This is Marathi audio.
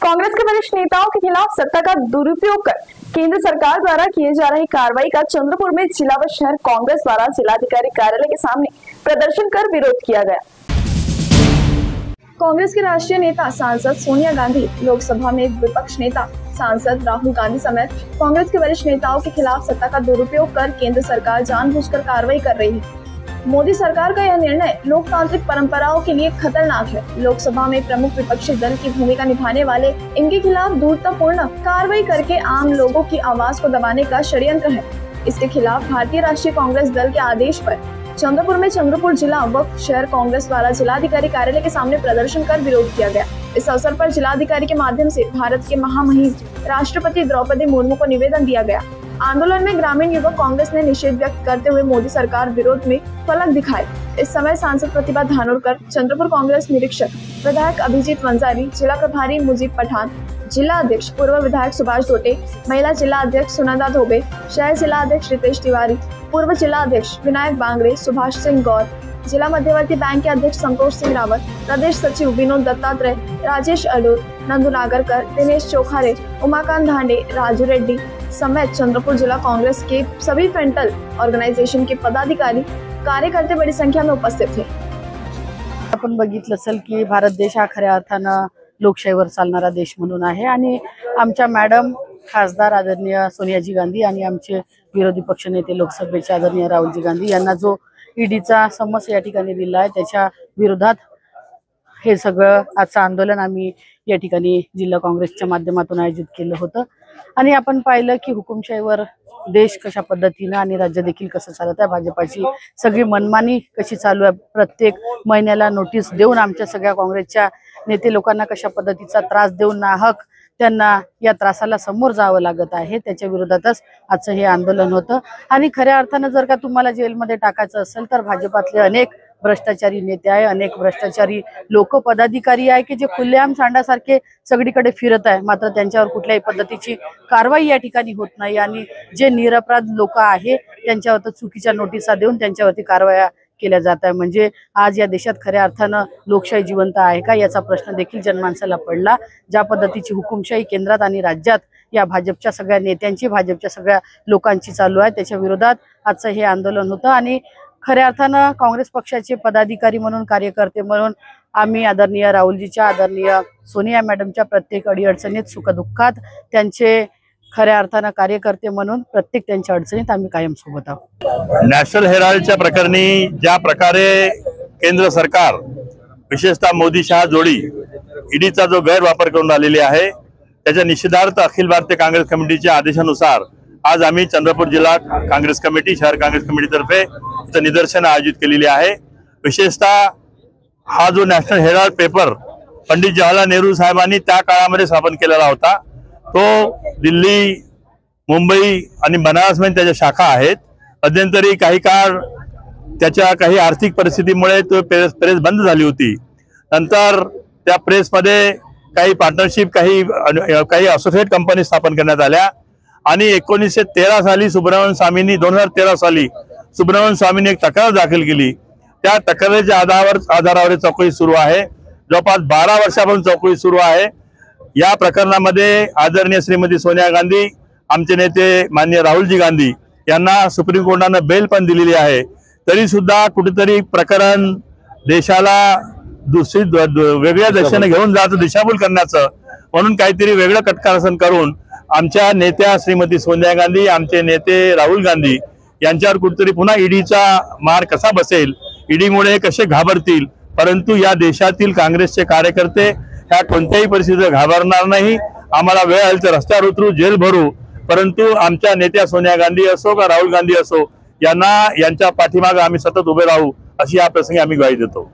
कांग्रेस के वरिष्ठ नेताओं के खिलाफ सत्ता का दुरुपयोग कर केंद्र सरकार द्वारा किए जा रही कार्रवाई का चंद्रपुर में जिला व शहर कांग्रेस द्वारा जिलाधिकारी कार्यालय के सामने प्रदर्शन कर विरोध किया गया। कांग्रेस के राष्ट्रीय नेता सांसद सोनिया गांधी, लोकसभा में विपक्ष नेता सांसद राहुल गांधी समेत कांग्रेस के वरिष्ठ नेताओं के खिलाफ सत्ता का दुरुपयोग कर केंद्र सरकार जानबूझकर कार्रवाई कर रही है। मोदी सरकार का यह निर्णय लोकतांत्रिक परंपराओं के लिए खतरनाक है। लोकसभा में प्रमुख विपक्षी दल की भूमिका निभाने वाले इनके खिलाफ धूर्तपूर्ण कार्रवाई करके आम लोगों की आवाज को दबाने का षड्यंत्र है। इसके खिलाफ भारतीय राष्ट्रीय कांग्रेस दल के आदेश पर चंद्रपुर में चंद्रपुर जिला व शहर कांग्रेस द्वारा जिलाधिकारी कार्यालय के सामने प्रदर्शन कर विरोध किया गया। इस अवसर पर जिलाधिकारी के माध्यम से भारत के महामहिम राष्ट्रपति द्रौपदी मुर्मू को निवेदन दिया गया। आंदोलन में ग्रामीण युवक कांग्रेस ने निषेध व्यक्त करते हुए मोदी सरकार विरोध में फलक दिखाए। इस समय सांसद प्रतिभा धानोरकर, चंद्रपुर कांग्रेस निरीक्षक विधायक अभिजीत वंजारी, जिला प्रभारी मुजीब पठान, जिला अध्यक्ष पूर्व विधायक सुभाष दोटे, महिला जिला अध्यक्ष सुनंदा धोबे, शहर जिला अध्यक्ष रितेश तिवारी, पूर्व जिला अध्यक्ष विनायक बांगरे, सुभाष सिंह गौर, जिला मध्यवर्ती बैंक के अध्यक्ष संतोष सिंह रावत, प्रदेश सचिव विनोद दत्तात्रेय, राजेश अडूर, नंदू नागरकर, दिनेश चोखारे, उमाकांत धांडे, राजू रेड्डी समेत चंद्रपुर जिला कांग्रेस के सभी फ्रंटल ऑर्गनायझेशन के पदाधिकारी कार्यकर्ते बड़ी संख्या में उपस्थित थे। आपण बघितलं असेल की भारत देश हा खऱ्या अर्थानं लोकशाहीवर चालणारा देश म्हणून आहे आणि आमच्या मॅडम खासदार आदरणीय सोनियाजी गांधी आणि आमचे विरोधी पक्षनेते लोकसभेचे आदरणीय राहुलजी गांधी यांना जो ईडीचा समन्स या ठिकाणी दिला आहे त्याच्या विरोधात हे सगळं आजचं आंदोलन आम्ही या ठिकाणी जिल्हा काँग्रेसच्या माध्यमातून आयोजित केलं होतं। आणि आपण पाहिलं की हुकुमशाहीवर देश कशा पद्धतीने आणि राज्य देखील कसं चालत आहे, भाजपाची सगळी मनमानी कशी चालू आहे, प्रत्येक महिन्याला नोटीस देऊन आमच्या सगळ्या काँग्रेसच्या नेते लोकांना कशा पद्धतीचा त्रास देऊन नाहक त्यांना या त्रासाला समोर जावं लागत आहे, त्याच्या विरोधातच आजचं हे आंदोलन होतं। आणि खऱ्या अर्थानं जर का तुम्हाला जेलमध्ये टाकायचं असेल तर भाजपातले अनेक भ्रष्टाचारी नेते आहे, अनेक भ्रष्टाचारी लोक पदाधिकारी आहे की जे खुलेआम सांडासारखे सगळीकडे फिरत आहे, मात्र त्यांच्यावर कुठल्याही पद्धतीची कारवाई या ठिकाणी होत नाही आणि जे निरपराध लोक आहे त्यांच्यावर चुकीच्या नोटिसा देऊन त्यांच्यावरती कारवाया केल्या जात आहे। म्हणजे आज या देशात खऱ्या अर्थानं लोकशाही जिवंत आहे का याचा प्रश्न देखील जनमानसाला पडला। ज्या पद्धतीची हुकुमशाही केंद्रात आणि राज्यात या भाजपच्या सगळ्या नेत्यांची, भाजपच्या सगळ्या लोकांची चालू आहे, त्याच्या विरोधात आजचं हे आंदोलन होतं। आणि खऱ्या अर्थानं काँग्रेस पक्षाचे पदाधिकारी म्हणून, कार्यकर्ते म्हणून आम्ही आदरणीय राहुलजीच्या, आदरणीय सोनिया मॅडमच्या प्रत्येक अडीअडचणीत, सुखदुःखात त्यांचे खऱ्या अर्थानं कार्यकर्ते म्हणून प्रत्येक त्यांच्या अडचणीत आम्ही कायम सोबत आहोत। नॅशनल हेराल्डच्या प्रकरणी ज्या प्रकारे केंद्र सरकार विशेषतः मोदी शहा जोडी ईडीचा जो गैरवापर करून आलेली आहे त्याच्या निषेधार्थ अखिल भारतीय काँग्रेस कमिटीच्या आदेशानुसार आज आम्ही चंद्रपूर जिल्हा काँग्रेस कमिटी, शहर काँग्रेस कमिटीतर्फे इथं निदर्शनं आयोजित केलेली आहे। विशेषतः हा जो national Herald paper Pandit Jawaharlal Nehru साहेबांनी त्या काळामध्ये स्थापन केलेला होता, तो दिल्ली, मुंबई आणि बनारसमध्ये त्याच्या शाखा आहेत। मध्यंतरी काही काळ त्याच्या काही आर्थिक परिस्थितीमुळे तो प्रेस बंद झाली होती। नंतर त्या प्रेसमध्ये काही पार्टनरशिप, काही असोसिएट कंपनी स्थापन करण्यात आल्या आणि 1913 साली सुब्रमण्यम स्वामींनी 2013 साली सुब्रमण्यम स्वामींनी एक तक्रार दाखल केली। त्या तक्रारीच्या आधारावर चौकशी सुरू आहे। जवळपास 12 वर्षापासून चौकशी सुरू आहे। या प्रकरणामध्ये आदरणीय श्रीमती सोनिया गांधी, आमचे नेते माननीय राहुलजी गांधी यांना सुप्रीम कोर्टाने बेल पण दिलेली आहे। तरी सुद्धा कुठेतरी प्रकरण देशाला वेगळ्या दिशेने घेऊन जायचं, दिशाभूल करण्याचं म्हणून काहीतरी वेगळं कटकारस्थान करून आमच्या नेत्या श्रीमती सोनिया गांधी, आमचे नेते राहुल गांधी यांच्यावर कुठेतरी पुन्हा ईडीचा मार कसा बसेल, ईडीमुळे कसे घाबरतील, परंतु या देशातील काँग्रेसचे कार्यकर्ते ह्या कोणत्याही परिस्थितीत घाबरणार नाही। आम्हाला वेळ आली तर रस्त्यावर उतरू, जेल भरू, परंतु आमच्या नेत्या सोनिया गांधी असो का राहुल गांधी असो यांच्या पाठीमागे आम्ही सतत उभे राहू अशी या प्रसंगी आम्ही ग्वाही देतो।